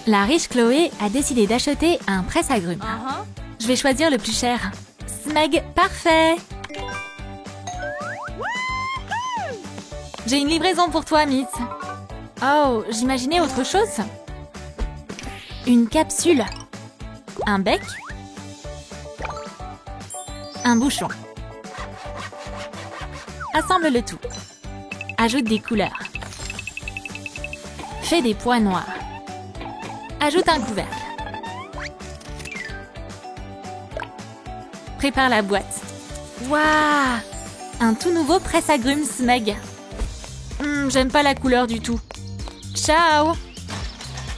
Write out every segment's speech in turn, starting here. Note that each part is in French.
La riche Chloé a décidé d'acheter un presse-agrumes. Je vais choisir le plus cher. Smeg, parfait! J'ai une livraison pour toi, Miss. Oh, j'imaginais autre chose. Une capsule. Un bec. Un bouchon. Assemble le tout. Ajoute des couleurs. Fais des pois noirs. Ajoute un couvercle. Prépare la boîte. Waouh! Un tout nouveau presse-agrumes Smeg. J'aime pas la couleur du tout. Ciao!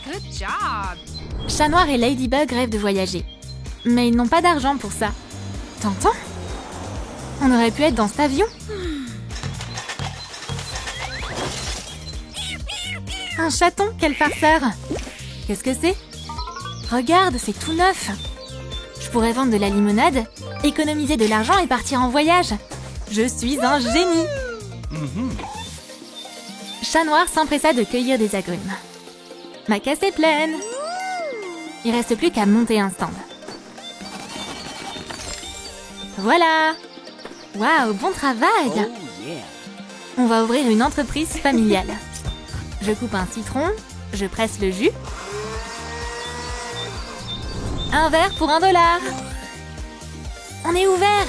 Good job! Chat Noir et Ladybug rêvent de voyager. Mais ils n'ont pas d'argent pour ça. T'entends? On aurait pu être dans cet avion. Un chaton, quel farceur! Qu'est-ce que c'est? Regarde, c'est tout neuf. Je pourrais vendre de la limonade, économiser de l'argent et partir en voyage. Je suis un génie! Chat Noir s'empressa de cueillir des agrumes. Ma caisse est pleine. Il reste plus qu'à monter un stand. Voilà! Waouh, bon travail! On va ouvrir une entreprise familiale. Je coupe un citron, je presse le jus. Un verre pour $1. On est ouvert!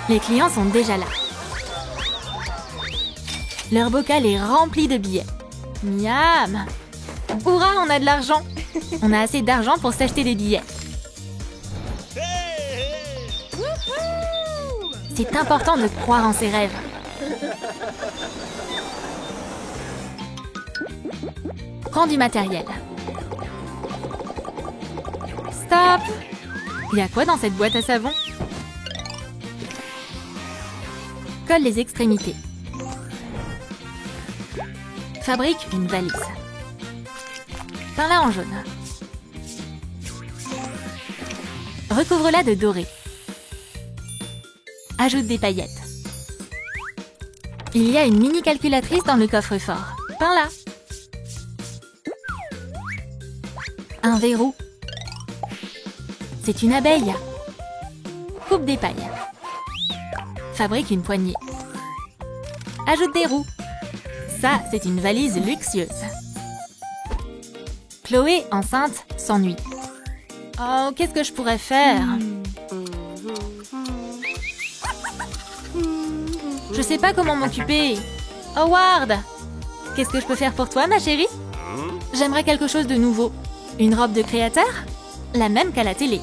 Les clients sont déjà là. Leur bocal est rempli de billets. Miam! Hurrah, on a de l'argent! On a assez d'argent pour s'acheter des billets. C'est important de croire en ses rêves. Prends du matériel. Stop! Il y a quoi dans cette boîte à savon? Colle les extrémités. Fabrique une valise. Peins-la en jaune. Recouvre-la de doré. Ajoute des paillettes. Il y a une mini calculatrice dans le coffre-fort. Peins-la. Un verrou. C'est une abeille. Coupe des pailles. Fabrique une poignée. Ajoute des roues. Ça, c'est une valise luxueuse. Chloé, enceinte, s'ennuie. Oh, qu'est-ce que je pourrais faire? Je sais pas comment m'occuper. Howard! Qu'est-ce que je peux faire pour toi, ma chérie? J'aimerais quelque chose de nouveau. Une robe de créateur? La même qu'à la télé.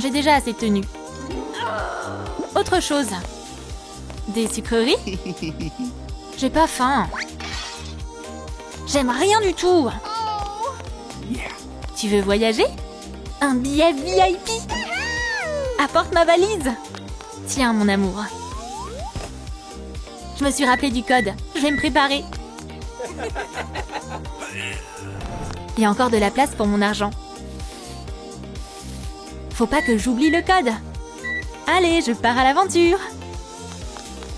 J'ai déjà assez de tenues. Autre chose. Des sucreries? J'ai pas faim. J'aime rien du tout. Tu veux voyager? Un billet VIP? Apporte ma valise. Tiens, mon amour. Je me suis rappelé du code. Je vais me préparer. Il y a encore de la place pour mon argent. Faut pas que j'oublie le code. Allez, je pars à l'aventure.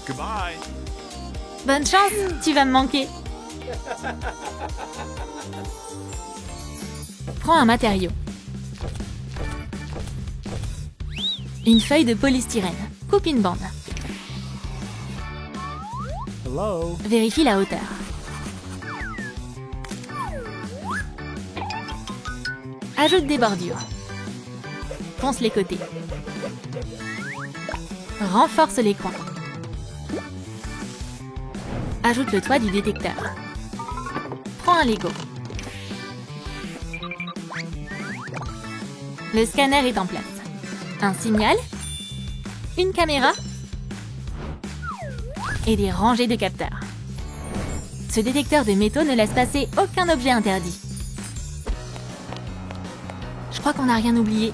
Goodbye. Bonne chance, tu vas me manquer. Prends un matériau. Une feuille de polystyrène. Coupe une bande. Hello. Vérifie la hauteur. Ajoute des bordures. Ponce les côtés. Renforce les coins. Ajoute le toit du détecteur. Prends un Lego. Le scanner est en place. Un signal, une caméra et des rangées de capteurs. Ce détecteur de métaux ne laisse passer aucun objet interdit. Je crois qu'on n'a rien oublié.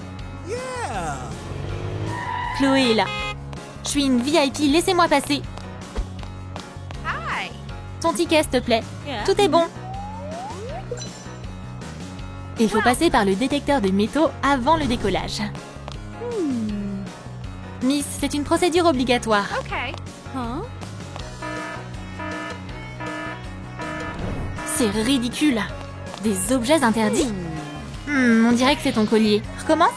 Chloé est là. Je suis une VIP, laissez-moi passer. Hi! Ton ticket, s'il te plaît. Tout est bon. Il faut passer par le détecteur de métaux avant le décollage. Miss, c'est une procédure obligatoire. Okay. Ce C'est ridicule. Des objets interdits. On dirait que c'est ton collier. Recommence.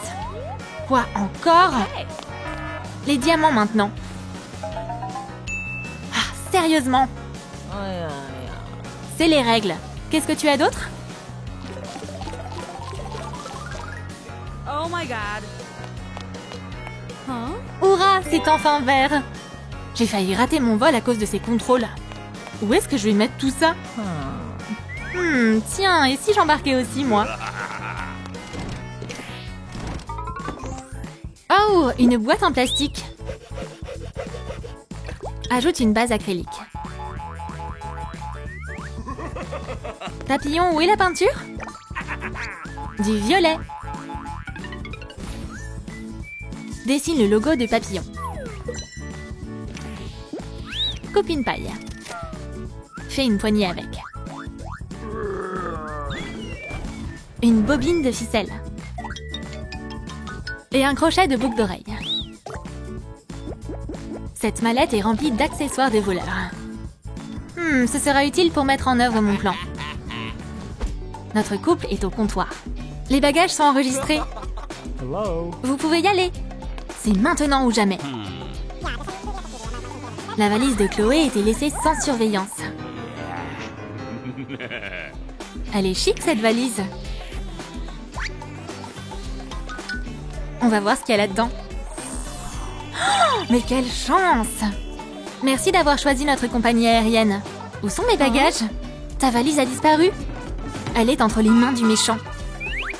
Quoi, encore? Les diamants maintenant. Ah, sérieusement? C'est les règles. Qu'est-ce que tu as d'autre? Oh my god. Hurrah, c'est enfin vert. J'ai failli rater mon vol à cause de ces contrôles. Où est-ce que je vais mettre tout ça? Tiens, et si j'embarquais aussi, moi? Oh, une boîte en plastique. Ajoute une base acrylique. Papillon, où est la peinture? Du violet. Dessine le logo de papillon. Coupe une paille. Fais une poignée avec. Une bobine de ficelle. Et un crochet de boucle d'oreille. Cette mallette est remplie d'accessoires de voleurs. Ce sera utile pour mettre en œuvre mon plan. Notre couple est au comptoir. Les bagages sont enregistrés. Hello. Vous pouvez y aller. C'est maintenant ou jamais. La valise de Chloé était laissée sans surveillance. Elle est chic, cette valise. On va voir ce qu'il y a là-dedans. Oh, mais quelle chance! Merci d'avoir choisi notre compagnie aérienne. Où sont mes bagages? Ta valise a disparu? Elle est entre les mains du méchant.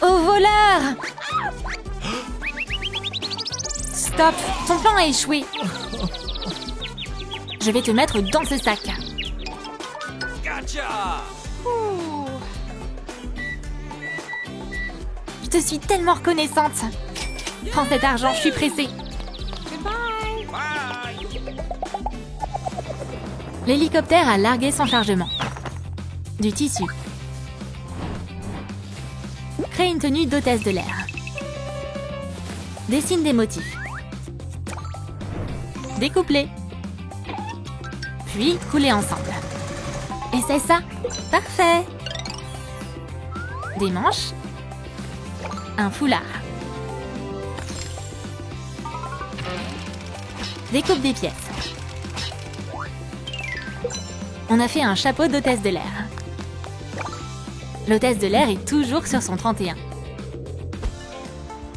Oh, voleur! Stop! Ton plan a échoué. Je vais te mettre dans ce sac. Je te suis tellement reconnaissante. Prends cet argent, je suis pressée. L'hélicoptère a largué son chargement. Du tissu. Crée une tenue d'hôtesse de l'air. Dessine des motifs. Découpe-les. Puis coulez ensemble. Et c'est ça. Parfait. Des manches. Un foulard. Découpe des pièces. On a fait un chapeau d'hôtesse de l'air. L'hôtesse de l'air est toujours sur son 31.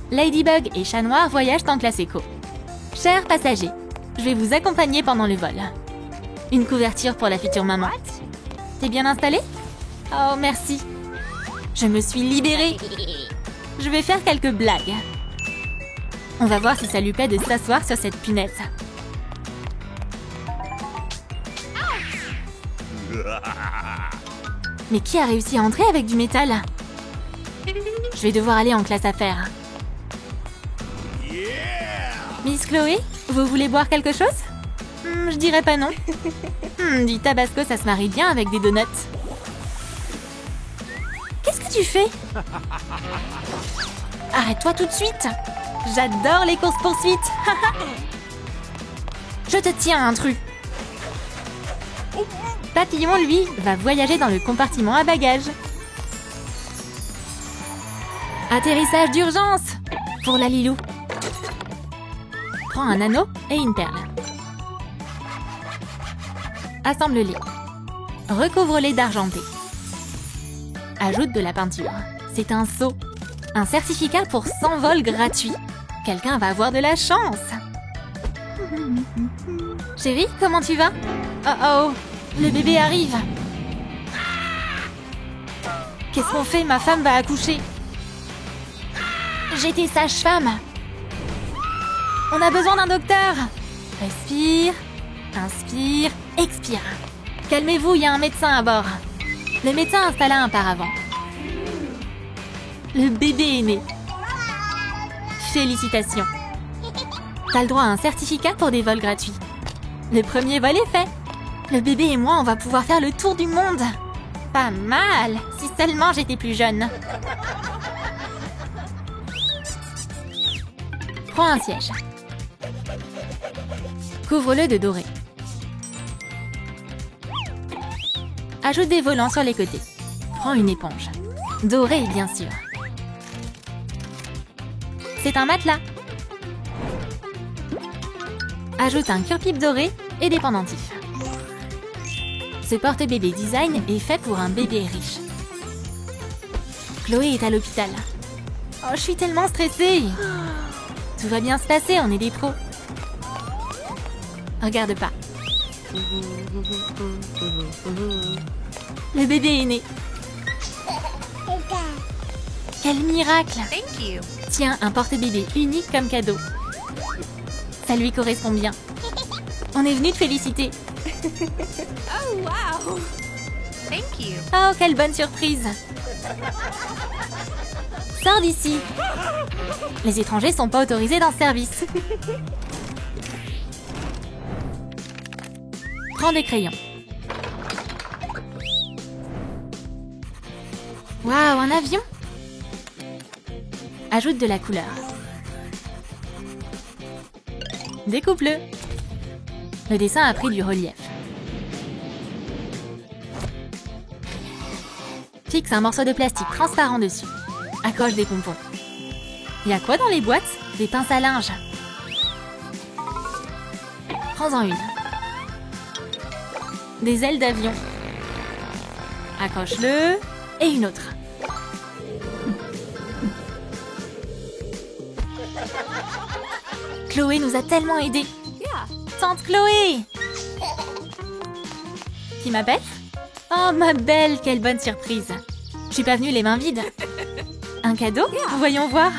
Ladybug et Chat Noir voyagent en classe éco. Chers passagers, je vais vous accompagner pendant le vol. Une couverture pour la future maman. T'es bien installé? Oh, merci. Je me suis libérée. Je vais faire quelques blagues. On va voir si ça lui plaît de s'asseoir sur cette punaise. Mais qui a réussi à entrer avec du métal? Je vais devoir aller en classe affaires. Miss Chloé, vous voulez boire quelque chose? Je dirais pas non. Du tabasco, ça se marie bien avec des donuts. Qu'est-ce que tu fais? Arrête-toi tout de suite. J'adore les courses-poursuites. Je te tiens, intrus. Papillon, lui, va voyager dans le compartiment à bagages. Atterrissage d'urgence pour la Lilou. Prends un anneau et une perle. Assemble-les. Recouvre-les d'argenté. Ajoute de la peinture. C'est un sceau. Un certificat pour 100 vols gratuits. Quelqu'un va avoir de la chance. Chérie, comment tu vas? Oh, le bébé arrive. Qu'est-ce qu'on fait? Ma femme va accoucher. J'étais sage-femme. On a besoin d'un docteur. Respire, inspire, expire. Calmez-vous, il y a un médecin à bord. Le médecin installa un paravent. Le bébé est né. Félicitations. T'as le droit à un certificat pour des vols gratuits. Le premier vol est fait. Le bébé et moi, on va pouvoir faire le tour du monde. Pas mal, si seulement j'étais plus jeune. Prends un siège. Couvre-le de doré. Ajoute des volants sur les côtés. Prends une éponge. Dorée, bien sûr. C'est un matelas. Ajoute un cure-pipe doré et des pendentifs. Ce porte-bébé design est fait pour un bébé riche. Chloé est à l'hôpital. Oh, je suis tellement stressée. Tout va bien se passer, on est des pros. Regarde pas. Le bébé est né. Quel miracle! Thank you. Tiens, un porte-bébé unique comme cadeau. Ça lui correspond bien. On est venu te féliciter. Oh, wow. Thank you. Oh, quelle bonne surprise! Sors d'ici! Les étrangers sont pas autorisés dans ce service. Prends des crayons. Waouh, un avion! Ajoute de la couleur. Découpe-le. Le dessin a pris du relief. Fixe un morceau de plastique transparent dessus. Accroche des pompons. Y a quoi dans les boîtes? Des pinces à linge. Prends-en une. Des ailes d'avion. Accroche-le. Et une autre. Chloé nous a tellement aidés. Yeah. Tante Chloé! Qui m'appelle? Oh, ma belle, quelle bonne surprise. Je suis pas venue les mains vides. Un cadeau? Voyons voir.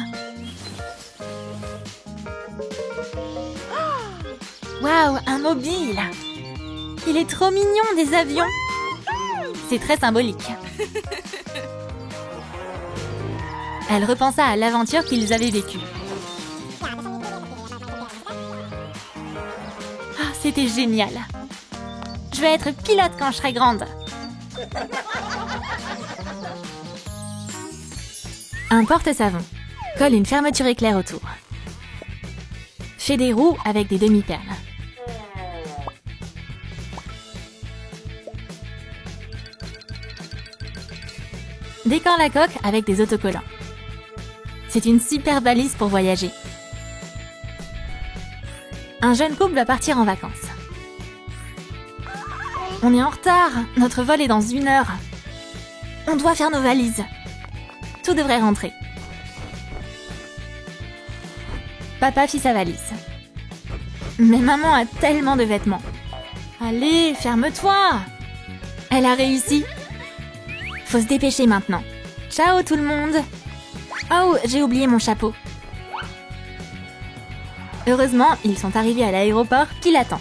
Waouh, un mobile! Il est trop mignon, des avions. C'est très symbolique. Elle repensa à l'aventure qu'ils avaient vécue. Ah, c'était génial. Je vais être pilote quand je serai grande. Un porte-savon. Colle une fermeture éclair autour. Fais des roues avec des demi-perles. Décore la coque avec des autocollants. C'est une super balise pour voyager. Un jeune couple va partir en vacances. On est en retard. Notre vol est dans 1 heure. On doit faire nos valises. Tout devrait rentrer. Papa fit sa valise. Mais maman a tellement de vêtements. Allez, ferme-toi. Elle a réussi. Faut se dépêcher maintenant. Ciao tout le monde. Oh, j'ai oublié mon chapeau. Heureusement, ils sont arrivés à l'aéroport qui l'attend.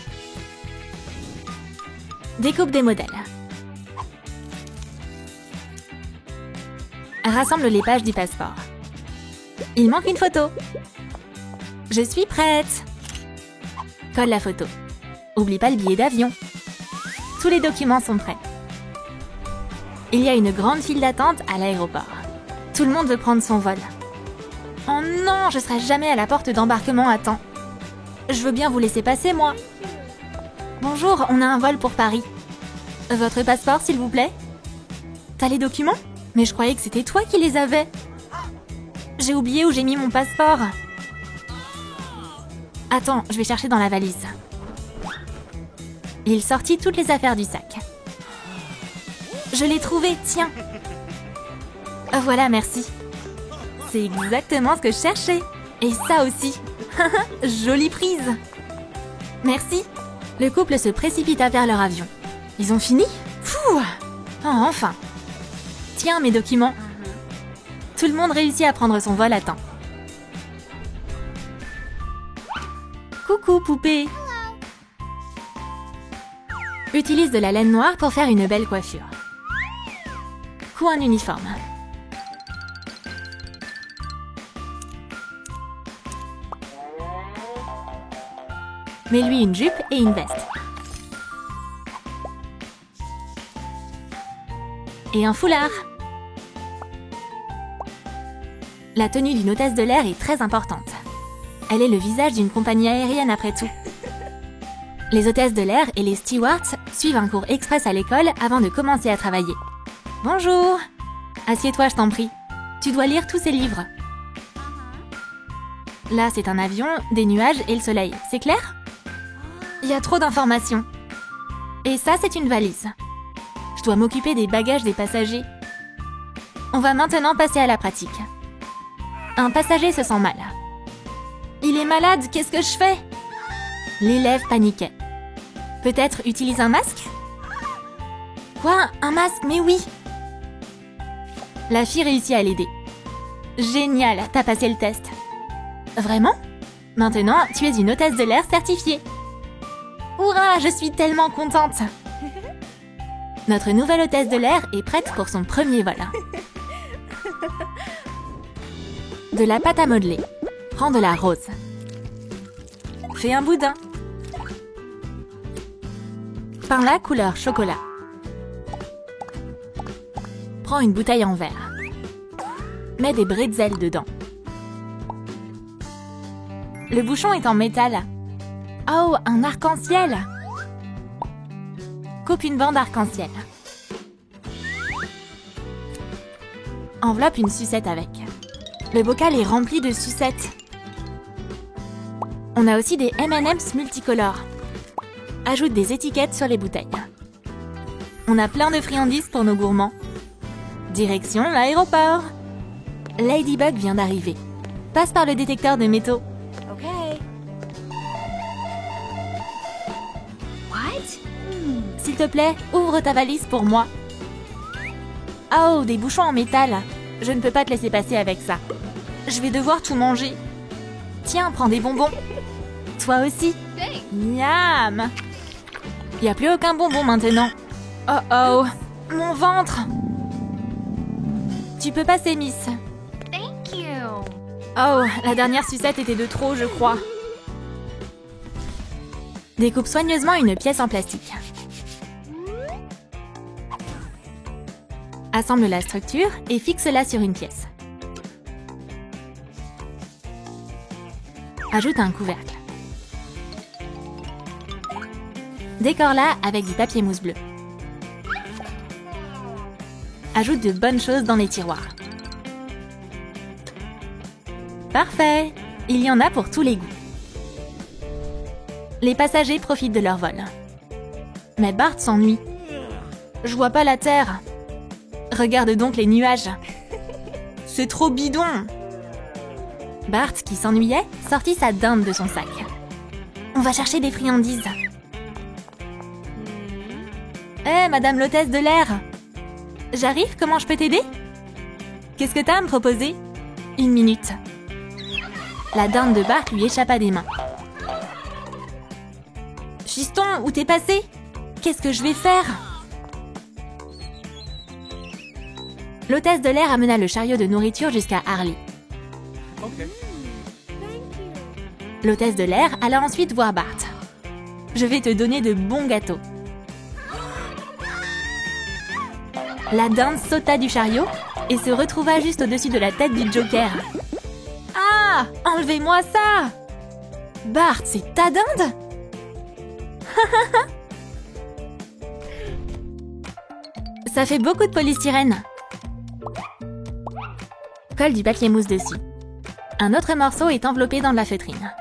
Découpe des modèles. Rassemble les pages du passeport. Il manque une photo. Je suis prête. Colle la photo. Oublie pas le billet d'avion. Tous les documents sont prêts. Il y a une grande file d'attente à l'aéroport. Tout le monde veut prendre son vol. Oh non, je serai jamais à la porte d'embarquement à temps. Je veux bien vous laisser passer, moi. Bonjour, on a un vol pour Paris. Votre passeport, s'il vous plaît? T'as les documents? Mais je croyais que c'était toi qui les avais. J'ai oublié où j'ai mis mon passeport. Attends, je vais chercher dans la valise. Il sortit toutes les affaires du sac. Je l'ai trouvé, tiens. Voilà, merci. C'est exactement ce que je cherchais. Et ça aussi. Jolie prise. Merci. Le couple se précipita vers leur avion. Ils ont fini? Fouh! Oh, enfin. Tiens, mes documents. Tout le monde réussit à prendre son vol à temps. Coucou, poupée. Utilise de la laine noire pour faire une belle coiffure. Couds un uniforme. Mets-lui une jupe et une veste. Et un foulard. La tenue d'une hôtesse de l'air est très importante. Elle est le visage d'une compagnie aérienne après tout. Les hôtesses de l'air et les stewards suivent un cours express à l'école avant de commencer à travailler. Bonjour. Assieds-toi, je t'en prie. Tu dois lire tous ces livres. Là, c'est un avion, des nuages et le soleil. C'est clair? Il y a trop d'informations. Et ça, c'est une valise. Je dois m'occuper des bagages des passagers. On va maintenant passer à la pratique. Un passager se sent mal. Il est malade, qu'est-ce que je fais? L'élève paniquait. Peut-être utilise un masque? Quoi? Un masque? Mais oui! La fille réussit à l'aider. Génial, t'as passé le test. Vraiment? Maintenant, tu es une hôtesse de l'air certifiée. Hurrah, je suis tellement contente! Notre nouvelle hôtesse de l'air est prête pour son premier vol. De la pâte à modeler. Prends de la rose. Fais un boudin. Peins-la couleur chocolat. Prends une bouteille en verre. Mets des bretzels dedans. Le bouchon est en métal. Oh, un arc-en-ciel! Coupe une bande arc-en-ciel. Enveloppe une sucette avec. Le bocal est rempli de sucettes. On a aussi des M&M's multicolores. Ajoute des étiquettes sur les bouteilles. On a plein de friandises pour nos gourmands. Direction l'aéroport. Ladybug vient d'arriver. Passe par le détecteur de métaux. OK. What? S'il te plaît, ouvre ta valise pour moi. Oh, des bouchons en métal. Je ne peux pas te laisser passer avec ça. Je vais devoir tout manger. Tiens, prends des bonbons. Toi aussi. Thanks. Miam! Il n'y a plus aucun bonbon maintenant. Oh oh, mon ventre! Tu peux passer, Miss. Thank you. Oh, la dernière sucette était de trop, je crois. Découpe soigneusement une pièce en plastique. Assemble la structure et fixe-la sur une pièce. Ajoute un couvercle. Décore-la avec du papier mousse bleu. Ajoute de bonnes choses dans les tiroirs. Parfait! Il y en a pour tous les goûts. Les passagers profitent de leur vol. Mais Bart s'ennuie. Je vois pas la terre. Regarde donc les nuages. C'est trop bidon! Bart, qui s'ennuyait, sortit sa dinde de son sac. On va chercher des friandises. Hé, Madame l'hôtesse de l'air! J'arrive, comment je peux t'aider? Qu'est-ce que t'as à me proposer? 1 minute. La dinde de Bart lui échappa des mains. Fiston, où t'es passé? Qu'est-ce que je vais faire? L'hôtesse de l'air amena le chariot de nourriture jusqu'à Harley. Okay. L'hôtesse de l'air alla ensuite voir Bart. Je vais te donner de bons gâteaux. La dinde sauta du chariot et se retrouva juste au-dessus de la tête du Joker. Ah! Enlevez-moi ça! Bart, c'est ta dinde? Ça fait beaucoup de polystyrène. Colle du papier mousse dessus. Un autre morceau est enveloppé dans de la feutrine.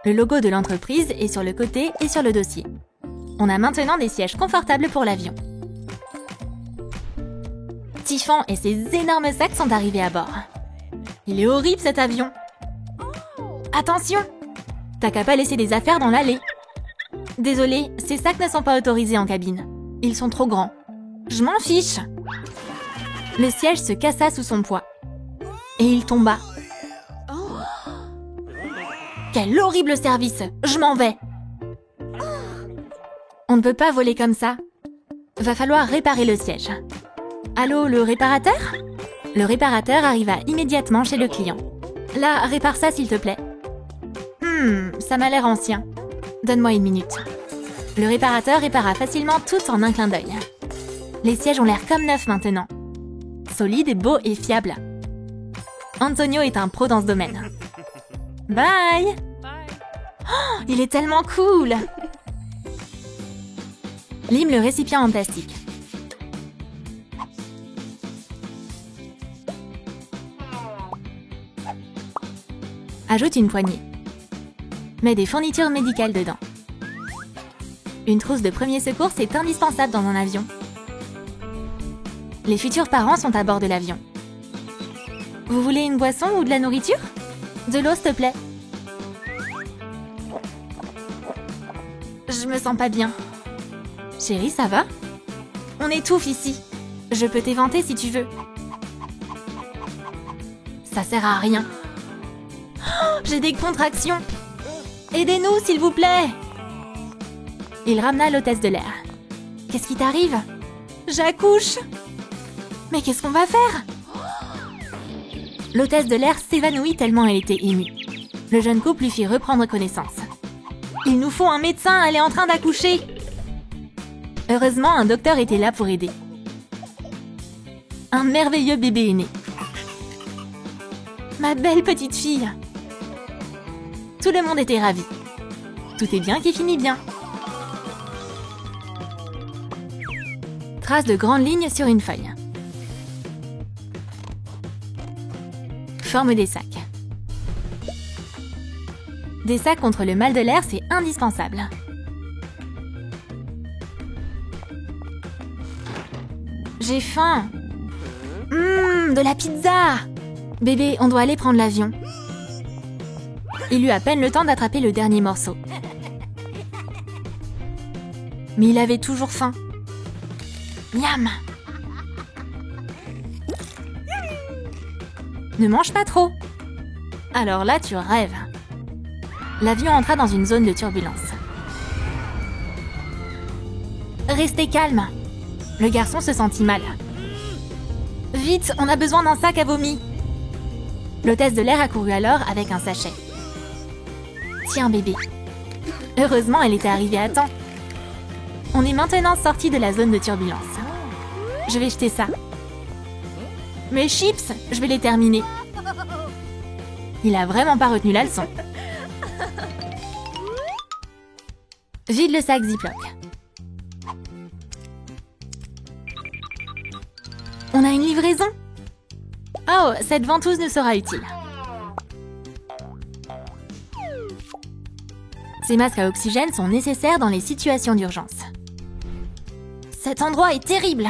Le logo de l'entreprise est sur le côté et sur le dossier. On a maintenant des sièges confortables pour l'avion. Tiffan et ses énormes sacs sont arrivés à bord. Il est horrible cet avion. Attention! T'as qu'à pas laisser des affaires dans l'allée. Désolé, ces sacs ne sont pas autorisés en cabine. Ils sont trop grands. Je m'en fiche. Le siège se cassa sous son poids. Et il tomba. Quel horrible service! Je m'en vais! On ne peut pas voler comme ça. Va falloir réparer le siège. Allô, le réparateur? Le réparateur arriva immédiatement chez le client. Là, répare ça s'il te plaît. Ça m'a l'air ancien. Donne-moi 1 minute. Le réparateur répara facilement tout en un clin d'œil. Les sièges ont l'air comme neufs maintenant. Solide, beau et fiable. Antonio est un pro dans ce domaine. Bye! Bye. Il est tellement cool! Lime le récipient en plastique. Ajoute une poignée. Mets des fournitures médicales dedans. Une trousse de premier secours, c'est indispensable dans un avion. Les futurs parents sont à bord de l'avion. Vous voulez une boisson ou de la nourriture? De l'eau, s'il te plaît. Je me sens pas bien. Chérie, ça va? On étouffe ici. Je peux t'éventer si tu veux. Ça sert à rien. Oh, j'ai des contractions. Aidez-nous, s'il vous plaît. Il ramena l'hôtesse de l'air. Qu'est-ce qui t'arrive? J'accouche. Mais qu'est-ce qu'on va faire? L'hôtesse de l'air s'évanouit tellement elle était émue. Le jeune couple lui fit reprendre connaissance. Il nous faut un médecin, elle est en train d'accoucher. Heureusement, un docteur était là pour aider. Un merveilleux bébé est né. Ma belle petite fille. Tout le monde était ravi. Tout est bien qui finit bien. Trace de grandes lignes sur une feuille. Forme des sacs. Des sacs contre le mal de l'air, c'est indispensable. J'ai faim. De la pizza. Bébé, on doit aller prendre l'avion. Il eut à peine le temps d'attraper le dernier morceau. Mais il avait toujours faim. Miam! Ne mange pas trop. Alors là, tu rêves. L'avion entra dans une zone de turbulence. Restez calme. Le garçon se sentit mal. Vite, on a besoin d'un sac à vomi. L'hôtesse de l'air accourut alors avec un sachet. Tiens, bébé. Heureusement, elle était arrivée à temps. On est maintenant sorti de la zone de turbulence. Je vais jeter ça. Mes chips, je vais les terminer. Il a vraiment pas retenu la leçon. Vide le sac Ziploc. On a une livraison. Oh, cette ventouse nous sera utile. Ces masques à oxygène sont nécessaires dans les situations d'urgence. Cet endroit est terrible.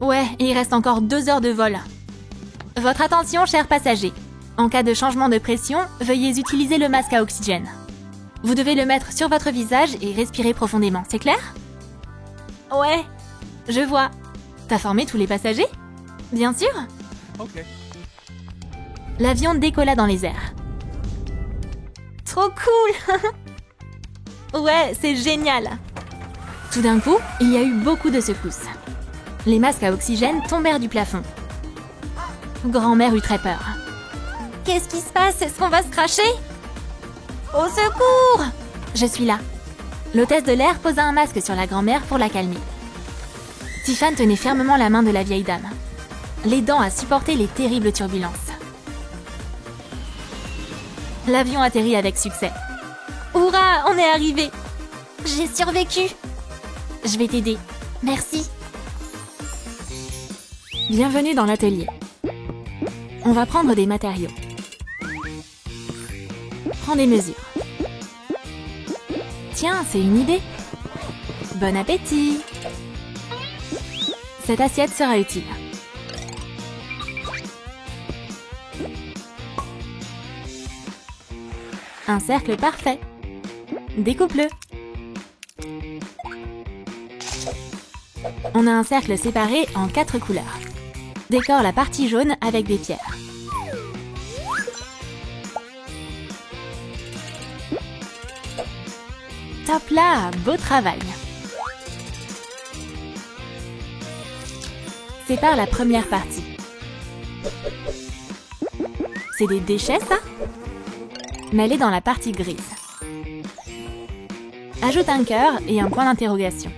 Ouais, il reste encore 2 heures de vol. Votre attention, chers passagers. En cas de changement de pression, veuillez utiliser le masque à oxygène. Vous devez le mettre sur votre visage et respirer profondément, c'est clair? Ouais, je vois. T'as formé tous les passagers? Bien sûr. Okay. L'avion décolla dans les airs. Trop cool. Ouais, c'est génial. Tout d'un coup, il y a eu beaucoup de secousses. Les masques à oxygène tombèrent du plafond. Grand-mère eut très peur. Qu'est-ce qui se passe? Est-ce qu'on va se cracher? Au secours! Je suis là. L'hôtesse de l'air posa un masque sur la grand-mère pour la calmer. Tiffany tenait fermement la main de la vieille dame, l'aidant à supporter les terribles turbulences. L'avion atterrit avec succès. Hurrah, on est arrivé! J'ai survécu! Je vais t'aider. Merci. Bienvenue dans l'atelier. On va prendre des matériaux. Prends des mesures. Tiens, c'est une idée. Bon appétit! Cette assiette sera utile. Un cercle parfait. Découpe-le. On a un cercle séparé en 4 couleurs. Décore la partie jaune avec des pierres. Top là, beau travail. Sépare la première partie. C'est des déchets, ça? Mets-les dans la partie grise. Ajoute un cœur et un point d'interrogation.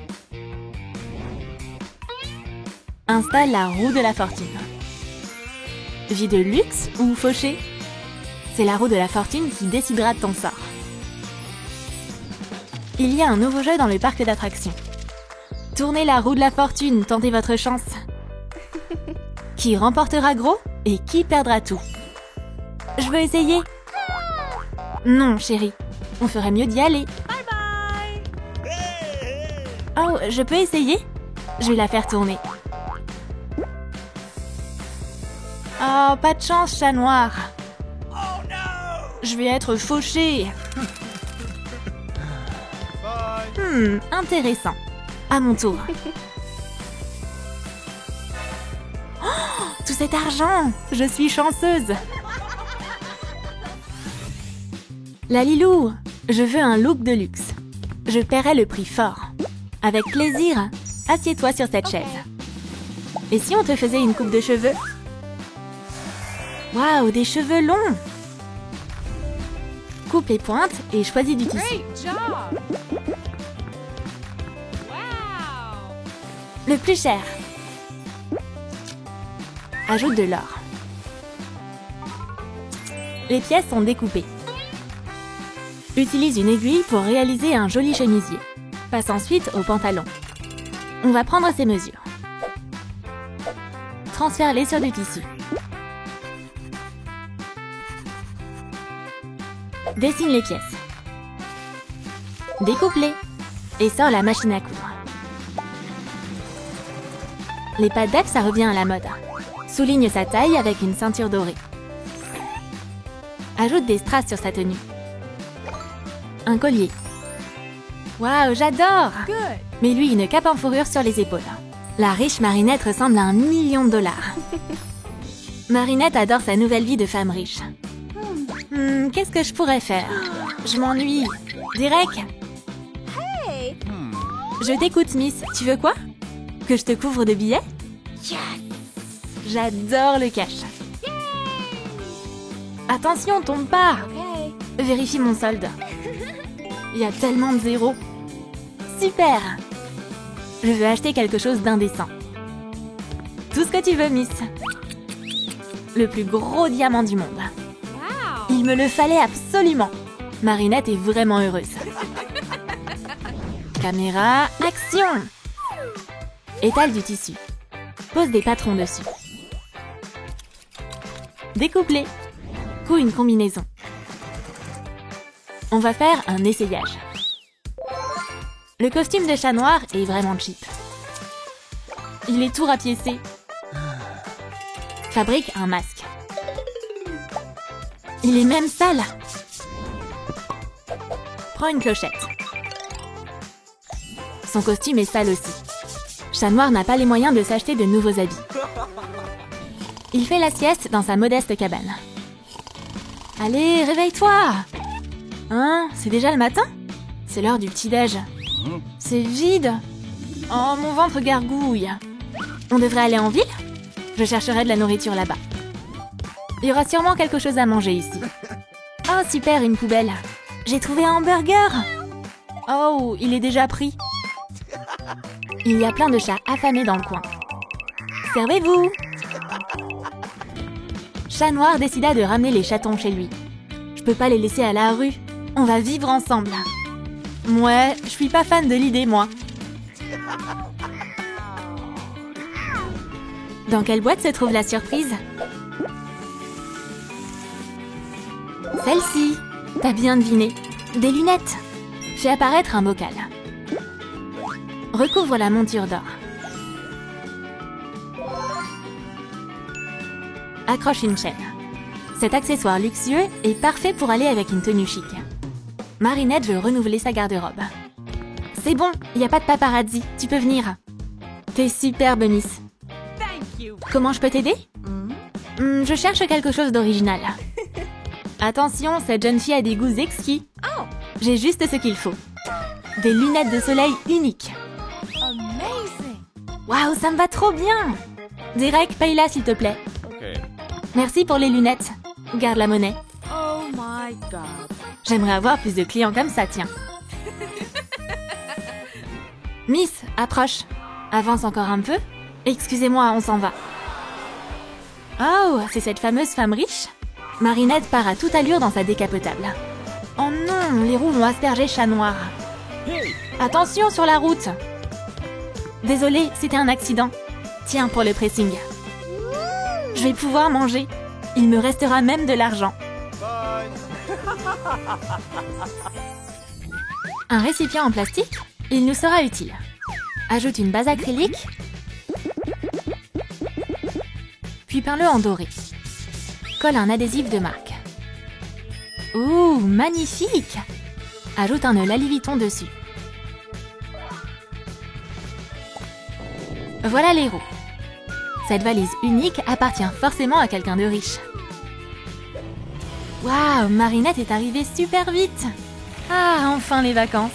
Installe la roue de la fortune. Vie de luxe ou fauché? C'est la roue de la fortune qui décidera de ton sort. Il y a un nouveau jeu dans le parc d'attractions. Tournez la roue de la fortune, tentez votre chance. Qui remportera gros et qui perdra tout? Je veux essayer. Non, chérie. On ferait mieux d'y aller. Bye bye. Oh, je peux essayer? Je vais la faire tourner. Oh, pas de chance, chat noir. Je vais être fauchée. Intéressant. À mon tour. Oh, tout cet argent! Je suis chanceuse. Lalilou, je veux un look de luxe. Je paierai le prix fort. Avec plaisir, assieds-toi sur cette chaise. Et si on te faisait une coupe de cheveux? Waouh, des cheveux longs! Coupe les pointes et choisis du tissu. Great job. Wow. Le plus cher. Ajoute de l'or. Les pièces sont découpées. Utilise une aiguille pour réaliser un joli chemisier. Passe ensuite au pantalon. On va prendre ses mesures. Transfère-les sur du tissu. Dessine les pièces. Découpe-les. Et sors la machine à coudre. Les pattes d'Axe, ça revient à la mode. Souligne sa taille avec une ceinture dorée. Ajoute des strass sur sa tenue. Un collier. Waouh, j'adore! Good. Mais lui, une cape en fourrure sur les épaules. La riche Marinette ressemble à $1 million. Marinette adore sa nouvelle vie de femme riche. Qu'est-ce que je pourrais faire? Je m'ennuie. Direct? Hey. Je t'écoute, Miss. Tu veux quoi? Que je te couvre de billets? J'adore le cash. Attention, tombe pas! Okay. Vérifie mon solde. Il y a tellement de zéros. Super! Je veux acheter quelque chose d'indécent. Tout ce que tu veux, Miss. Le plus gros diamant du monde. Wow. Il me le fallait absolument. Marinette est vraiment heureuse. Caméra, action! Étale du tissu. Pose des patrons dessus. Découpe-les. Couds une combinaison. On va faire un essayage. Le costume de chat noir est vraiment cheap. Il est tout rapiécé. Fabrique un masque. Il est même sale. Prends une clochette. Son costume est sale aussi. Chat noir n'a pas les moyens de s'acheter de nouveaux habits. Il fait la sieste dans sa modeste cabane. Allez, réveille-toi! Hein? C'est déjà le matin? C'est l'heure du petit-déj. C'est vide. Oh, mon ventre gargouille. On devrait aller en ville? Je chercherai de la nourriture là-bas. Il y aura sûrement quelque chose à manger ici. Oh, super, une poubelle. J'ai trouvé un hamburger. Oh, il est déjà pris. Il y a plein de chats affamés dans le coin. Servez-vous! Chat Noir décida de ramener les chatons chez lui. Je peux pas les laisser à la rue. On va vivre ensemble. Ouais, je suis pas fan de l'idée, moi. Dans quelle boîte se trouve la surprise? Celle-ci. T'as bien deviné. Des lunettes. Fais apparaître un bocal. Recouvre la monture d'or. Accroche une chaîne. Cet accessoire luxueux est parfait pour aller avec une tenue chic. Marinette veut renouveler sa garde-robe. C'est bon, il n'y a pas de paparazzi, tu peux venir. T'es superbe, Miss. Thank you. Comment je peux t'aider? Je cherche quelque chose d'original. Attention, cette jeune fille a des goûts exquis. Oh, J'ai juste ce qu'il faut. Des lunettes de soleil uniques. amazing. Waouh, ça me va trop bien! Derek, paye-la s'il te plaît. Okay. Merci pour les lunettes. Garde la monnaie. Oh my god. J'aimerais avoir plus de clients comme ça, tiens. Miss, approche. Avance encore un peu. Excusez-moi, on s'en va. Oh, c'est cette fameuse femme riche? Marinette part à toute allure dans sa décapotable. Oh non, les roues vont asperger Chat Noir. Attention sur la route. Désolée, c'était un accident. Tiens pour le pressing. Je vais pouvoir manger. Il me restera même de l'argent. Un récipient en plastique, il nous sera utile. Ajoute une base acrylique, puis peins-le en doré. Colle un adhésif de marque. Ouh, magnifique! Ajoute un nœud Vuitton dessus. Voilà les roues. Cette valise unique appartient forcément à quelqu'un de riche. Waouh, Marinette est arrivée super vite! Ah, enfin les vacances!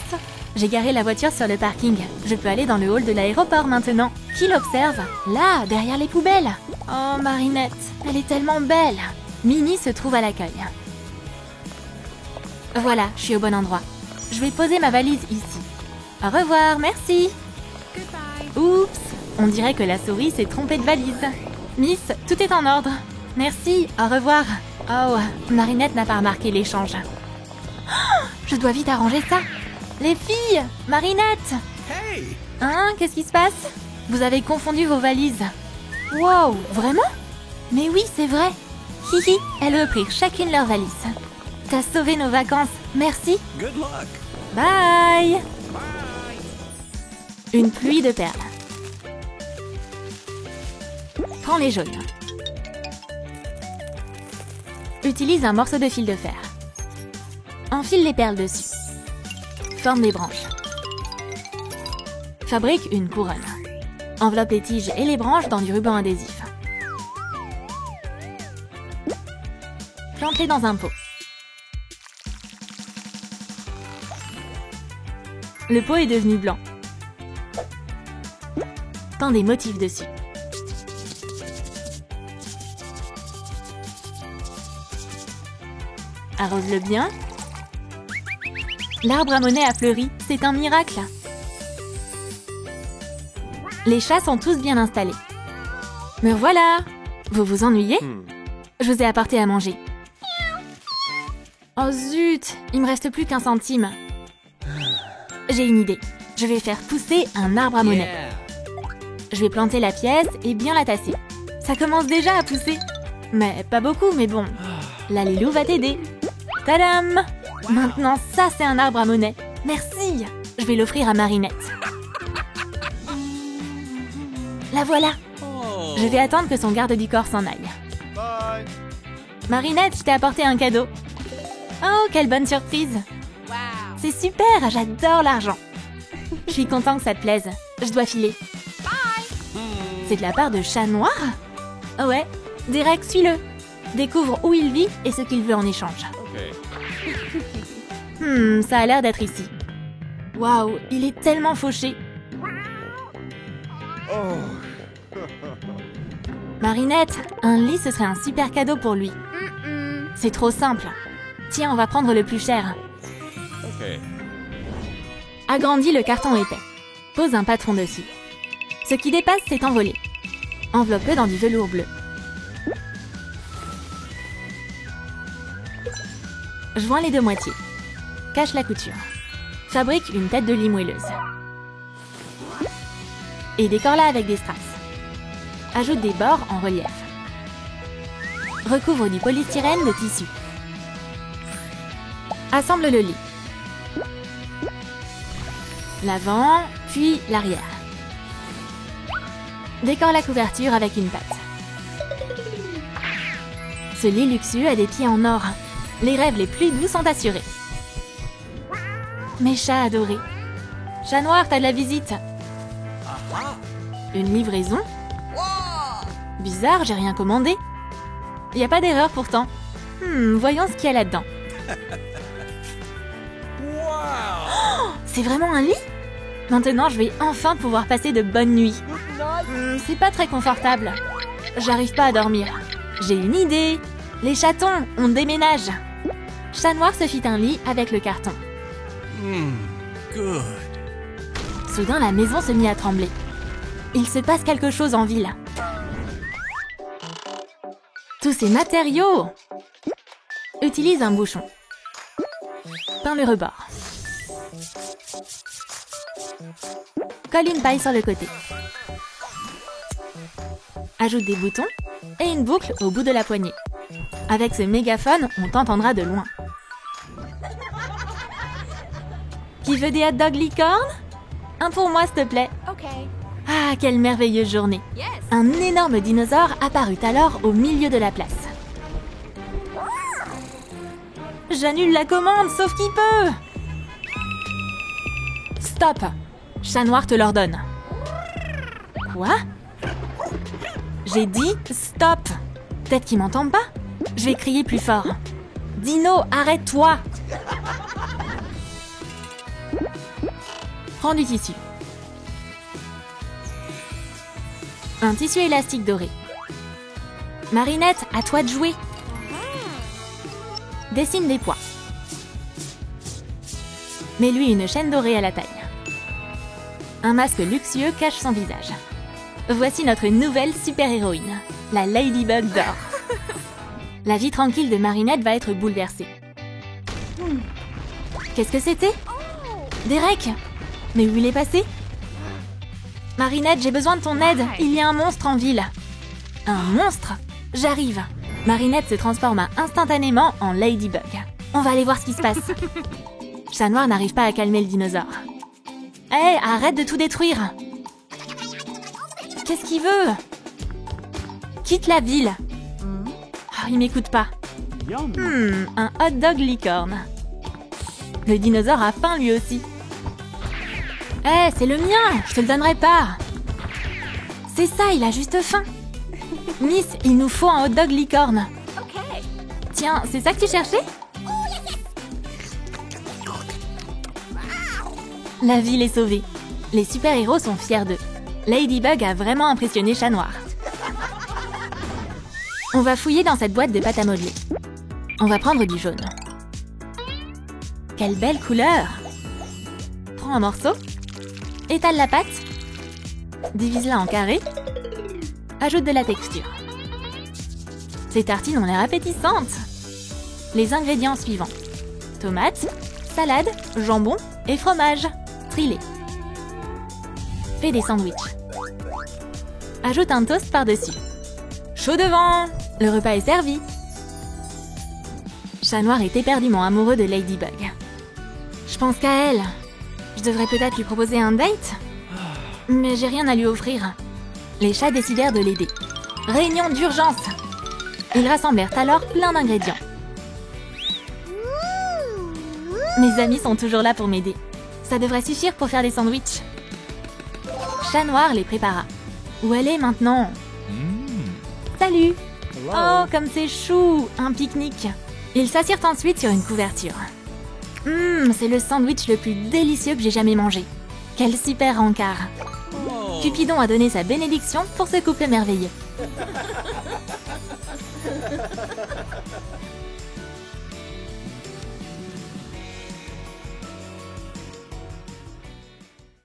J'ai garé la voiture sur le parking. Je peux aller dans le hall de l'aéroport maintenant. Qui l'observe? Là, derrière les poubelles. Oh, Marinette, elle est tellement belle. Minnie se trouve à l'accueil. Voilà, je suis au bon endroit. Je vais poser ma valise ici. Au revoir, merci. Goodbye. Oups, on dirait que la souris s'est trompée de valise. Miss, tout est en ordre. Merci, au revoir. Oh, Marinette n'a pas remarqué l'échange. Oh, je dois vite arranger ça. Les filles, Marinette. Hey! Hein, qu'est-ce qui se passe? Vous avez confondu vos valises. Wow, vraiment? Mais oui, c'est vrai. Hihi, elles reprirent chacune leur valise. T'as sauvé nos vacances, merci. Good luck. Bye. Bye. Une pluie de perles. Prends les jaunes. Utilise un morceau de fil de fer. Enfile les perles dessus. Forme des branches. Fabrique une couronne. Enveloppe les tiges et les branches dans du ruban adhésif. Plante-les dans un pot. Le pot est devenu blanc. Peins des motifs dessus. Arrose-le bien. L'arbre à monnaie a fleuri, c'est un miracle. Les chats sont tous bien installés. Me voilà! Vous vous ennuyez? Je vous ai apporté à manger. Oh zut! Il me reste plus qu'un centime. J'ai une idée. Je vais faire pousser un arbre à monnaie. Je vais planter la pièce et bien la tasser. Ça commence déjà à pousser. Mais pas beaucoup, mais bon. La Lilou va t'aider. Tadam! Maintenant, ça c'est un arbre à monnaie. Merci! Je vais l'offrir à Marinette. La voilà! Je vais attendre que son garde du corps s'en aille. Bye. Marinette, je t'ai apporté un cadeau. Oh, quelle bonne surprise! Wow. C'est super, j'adore l'argent. Je suis content que ça te plaise. Je dois filer. C'est de la part de Chat Noir? Oh ouais, direct, suis-le. Découvre où il vit et ce qu'il veut en échange. Okay. Ça a l'air d'être ici. Waouh, il est tellement fauché. Oh. Marinette, un lit, ce serait un super cadeau pour lui. C'est trop simple. Tiens, on va prendre le plus cher. Okay. Agrandis le carton épais. Pose un patron dessus. Ce qui dépasse s'est envolé. Enveloppe-le dans du velours bleu. Joins les deux moitiés. Cache la couture. Fabrique une tête de lit moelleuse. Et décore-la avec des strass. Ajoute des bords en relief. Recouvre du polystyrène de tissu. Assemble le lit. L'avant, puis l'arrière. Décore la couverture avec une patte. Ce lit luxueux a des pieds en or. Les rêves les plus doux sont assurés. Mes chats adorés. Chat Noir, t'as de la visite. Une livraison? Bizarre, j'ai rien commandé. Y a pas d'erreur pourtant. Voyons ce qu'il y a là-dedans. Oh, c'est vraiment un lit? Maintenant, je vais enfin pouvoir passer de bonnes nuits. C'est pas très confortable. J'arrive pas à dormir. J'ai une idée. Les chatons, on déménage. Chat Noir se fit un lit avec le carton. Good. Soudain, la maison se mit à trembler. Il se passe quelque chose en ville. Tous ces matériaux! Utilise un bouchon. Peins le rebord. Colle une paille sur le côté. Ajoute des boutons et une boucle au bout de la poignée. Avec ce mégaphone, on t'entendra de loin. Qui veut des hot dogs licorne? Un pour moi, s'il te plaît. Okay. Ah, quelle merveilleuse journée! Yes. Un énorme dinosaure apparut alors au milieu de la place. J'annule la commande, sauf qui peut! Stop! Chat Noir te l'ordonne. Quoi? J'ai dit stop! Peut-être qu'il m'entend pas? Je vais crier plus fort. Dino, arrête-toi! Prends du tissu. Un tissu élastique doré. Marinette, à toi de jouer. Dessine des pois. Mets-lui une chaîne dorée à la taille. Un masque luxueux cache son visage. Voici notre nouvelle super-héroïne, la Ladybug d'or. La vie tranquille de Marinette va être bouleversée. Qu'est-ce que c'était? Derek? Mais où il est passé? Marinette, j'ai besoin de ton aide. Il y a un monstre en ville. Un monstre? J'arrive. Marinette se transforma instantanément en Ladybug. On va aller voir ce qui se passe. Chat Noir n'arrive pas à calmer le dinosaure. Hé, arrête de tout détruire. Qu'est-ce qu'il veut? Quitte la ville. Oh, il m'écoute pas. Un hot dog licorne. Le dinosaure a faim lui aussi. Hé, c'est le mien, je te le donnerai pas. C'est ça, il a juste faim. Miss, il nous faut un hot dog licorne. Okay. Tiens, c'est ça que tu cherchais? La ville est sauvée. Les super-héros sont fiers d'eux. Ladybug a vraiment impressionné Chat Noir. On va fouiller dans cette boîte de pâte à modeler. On va prendre du jaune. Quelle belle couleur! Prends un morceau. Étale la pâte. Divise-la en carrés. Ajoute de la texture. Ces tartines ont l'air appétissantes. Les ingrédients suivants. Tomates, salade, jambon et fromage. Trie-les. Fais des sandwichs. Ajoute un toast par-dessus. Chaud devant! Le repas est servi. Chat Noir est éperdument amoureux de Ladybug. Je pense qu'à elle. Je devrais peut-être lui proposer un date? Mais j'ai rien à lui offrir. Les chats décidèrent de l'aider. Réunion d'urgence! Ils rassemblèrent alors plein d'ingrédients. Mes amis sont toujours là pour m'aider. Ça devrait suffire pour faire des sandwichs. Chat Noir les prépara. Où elle est maintenant? Salut! Oh, comme c'est chou! Un pique-nique! Ils s'assirent ensuite sur une couverture. C'est le sandwich le plus délicieux que j'ai jamais mangé. Quel super encart! Cupidon a donné sa bénédiction pour ce couple merveilleux.